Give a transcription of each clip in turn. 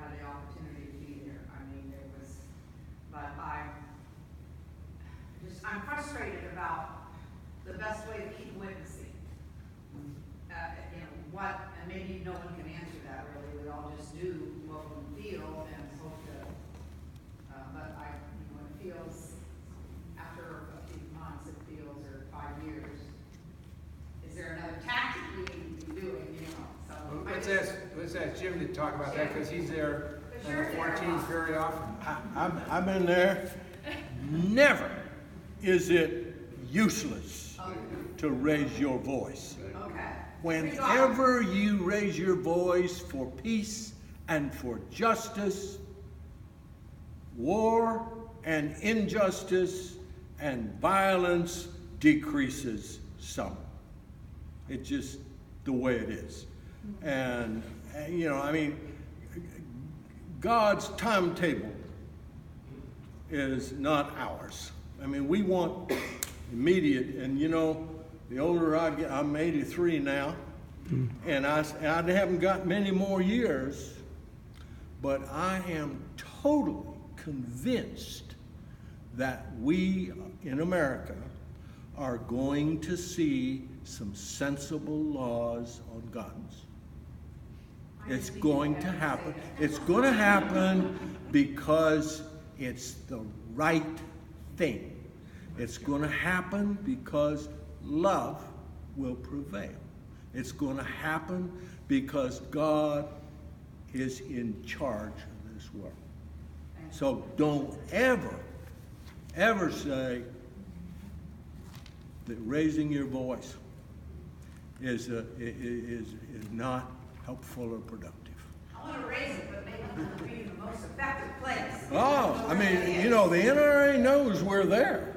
had the opportunity to be there. I mean, there was, but I'm frustrated about the best way to keep witnessing. You know, what, and maybe no one can answer that really, we all just do what we feel and hope to, but you know, it feels, after a few months, it feels, or 5 years, is there another tactic we need to be doing, you know, so. Well, let's ask Jim to talk about that, because he's there on the 14th very often. I've been there. Never is it useless to raise your voice. Okay. Whenever you raise your voice for peace and for justice, war and injustice and violence decreases some. It's just the way it is. And, you know, I mean, God's timetable is not ours. I mean, we want immediate, and you know, the older I get, I'm 83 now, and I haven't got many more years, but I am totally convinced that we in America are going to see some sensible laws on guns. It's going to happen. It's going to happen because it's the right thing. It's going to happen because love will prevail. It's going to happen because God is in charge of this world. So don't ever say that raising your voice is not helpful or productive. I want to raise it, but maybe not be in the most effective place. Oh, I mean, you know, the NRA knows we're there.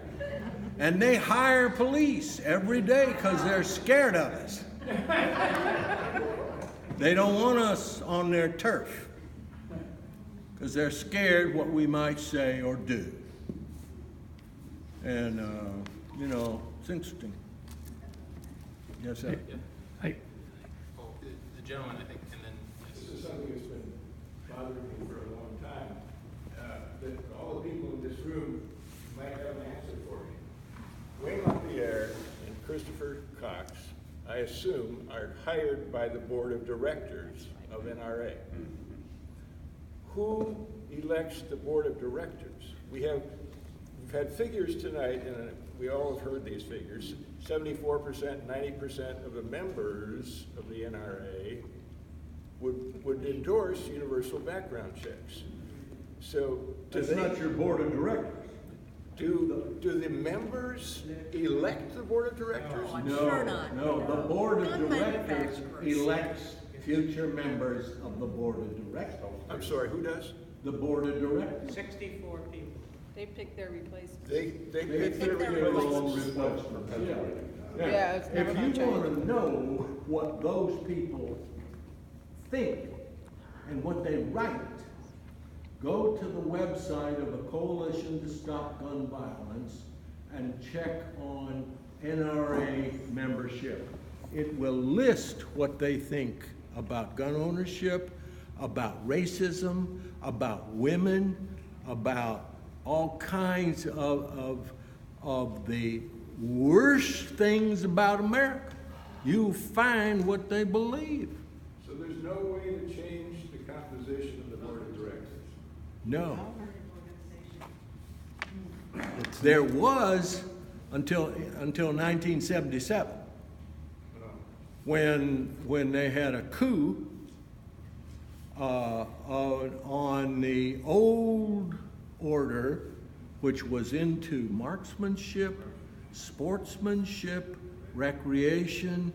And they hire police every day because they're scared of us. They don't want us on their turf because they're scared what we might say or do. And, you know, it's interesting. Yes, sir. Well, the gentleman, I think, and then... This is something that's been bothering me for a long time, that all the people in this room might have an answer for me. Wayne LaPierre and Christopher Cox, I assume, are hired by the board of directors of NRA. Who elects the board of directors? We've had figures tonight, and we all have heard these figures. 74%, 90% of the members of the NRA would endorse universal background checks. So That's not your board of directors. Do the members elect the board of directors? No, the board of directors elects future members of the board of directors. I'm sorry, who does? The board of directors. 64 people. They pick their replacement. They pick their replacements. Yeah, it's never If gonna you change. want to know what those people think and what they write, go to the website of the Coalition to Stop Gun Violence and check on NRA membership. It will list what they think about gun ownership, about racism, about women, about all kinds of the worst things about America. You find what they believe. So there's no way to change the composition of the board of directors? No. There was until 1977, when they had a coup on the old order, which was into marksmanship, sportsmanship, recreation,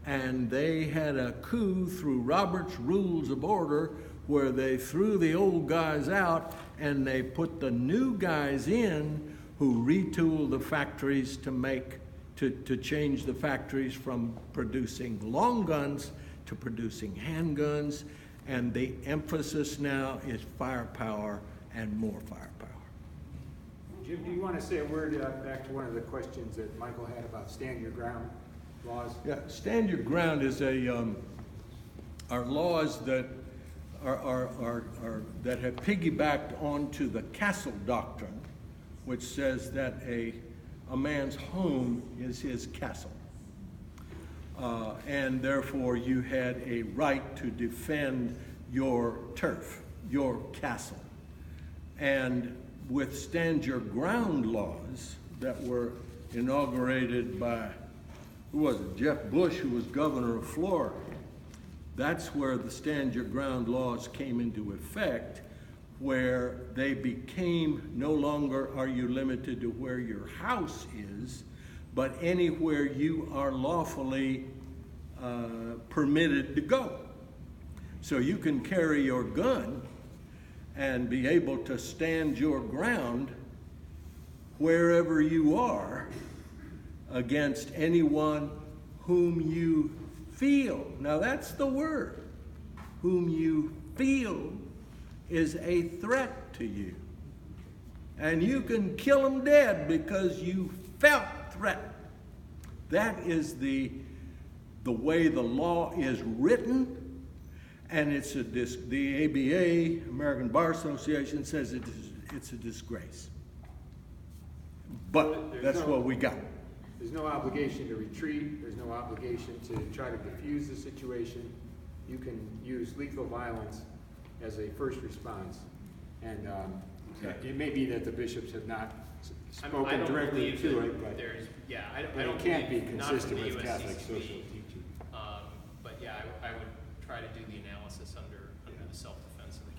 and they had a coup through Robert's Rules of Order where they threw the old guys out and they put the new guys in who retooled the factories to change the factories from producing long guns to producing handguns, and the emphasis now is firepower and more firepower. Jim, do you want to say a word back to one of the questions that Michael had about stand your ground laws? Yeah, stand your ground is are laws that that have piggybacked onto the castle doctrine, which says that a man's home is his castle. And therefore you had a right to defend your turf, your castle, and withstand your ground laws that were inaugurated by, who was it, Jeff Bush, who was governor of Florida. That's where the stand your ground laws came into effect, where they became no longer are you limited to where your house is, but anywhere you are lawfully permitted to go. So you can carry your gun and be able to stand your ground wherever you are against anyone whom you feel. Now that's the word. Whom you feel is a threat to you. And you can kill them dead because you felt threatened. That is the way the law is written. And it's the ABA, American Bar Association, says it's a disgrace. But that's what we got. There's no obligation to retreat. There's no obligation to try to defuse the situation. You can use lethal violence as a first response. And it may be that the bishops have not spoken directly to it, but I don't it can't be believe- not consistent from the with Catholic USCCB, social teaching. But yeah, I would try to do the analysis under the self-defense of the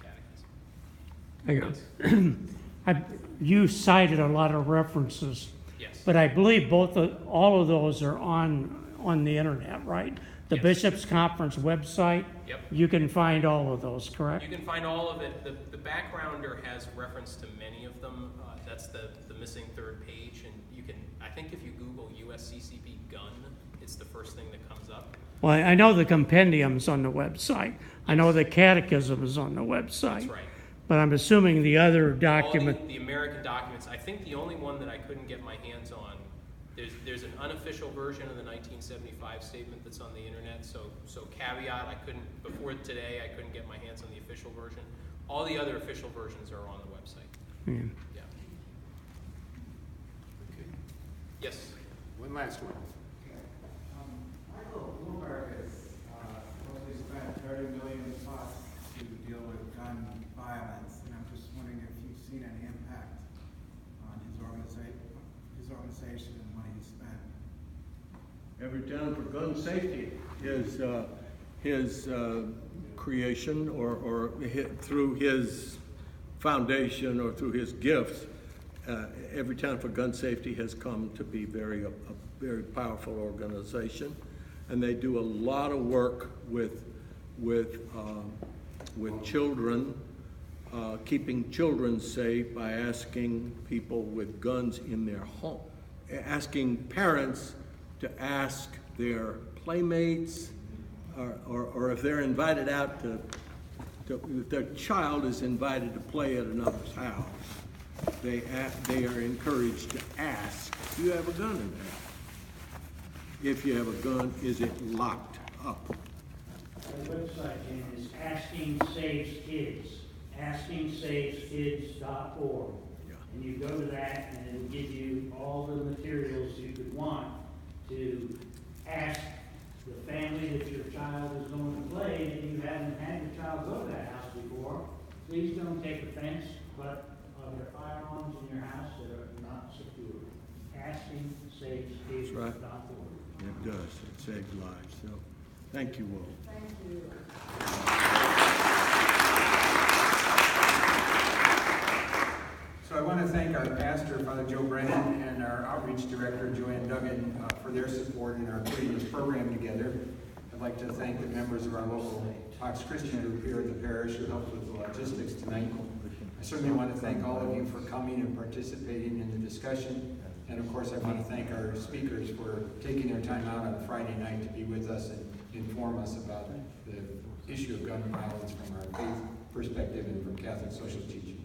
catechism. You cited a lot of references, Yes. but I believe all of those are on the internet, right? The Yes. Bishops' Conference website. Yep. You can find all of those, correct? You can find all of it. The backgrounder has reference to many of them. That's the missing third page, and you can. I think if you Google USCCB gun, it's the first thing that comes up. Well, I know the compendium's on the website. I know the catechism is on the website. That's right. But I'm assuming the other All document. the American documents. I think the only one that I couldn't get my hands on. There's an unofficial version of the 1975 statement that's on the internet. So caveat, before today I couldn't get my hands on the official version. All the other official versions are on the website. Yeah. Yeah. Okay. Yes. One last one. Michael Bloomberg has supposedly spent $30 million plus to deal with gun violence, and I'm just wondering if you've seen any impact on his organization and what he's spent. Everytown for Gun Safety is his creation, or through his foundation or through his gifts. Everytown for Gun Safety has come to be a very powerful organization, and they do a lot of work with children, keeping children safe by asking people with guns in their home, asking parents to ask their playmates, or if they're invited out if their child is invited to play at another's house, they are encouraged to ask, do you have a gun in there? If you have a gun, is it locked up? The website is Asking Saves Kids, AskingSavesKids.org. Yeah. And you go to that and it'll give you all the materials you could want to ask the family that your child is going to play. And if you haven't had your child go to that house before, please don't take offense, but are there firearms in your house that are not secure? AskingSavesKids.org. It does. It saves lives. So, thank you, Will. Thank you. So I want to thank our pastor, Father Joe Brennan, and our outreach director, Joanne Duggan, for their support in our putting this program together. I'd like to thank the members of our local Fox Christian group here in the parish who helped with the logistics tonight. I certainly want to thank all of you for coming and participating in the discussion. And of course, I want to thank our speakers for taking their time out on Friday night to be with us and inform us about the issue of gun violence from our faith perspective and from Catholic social teaching.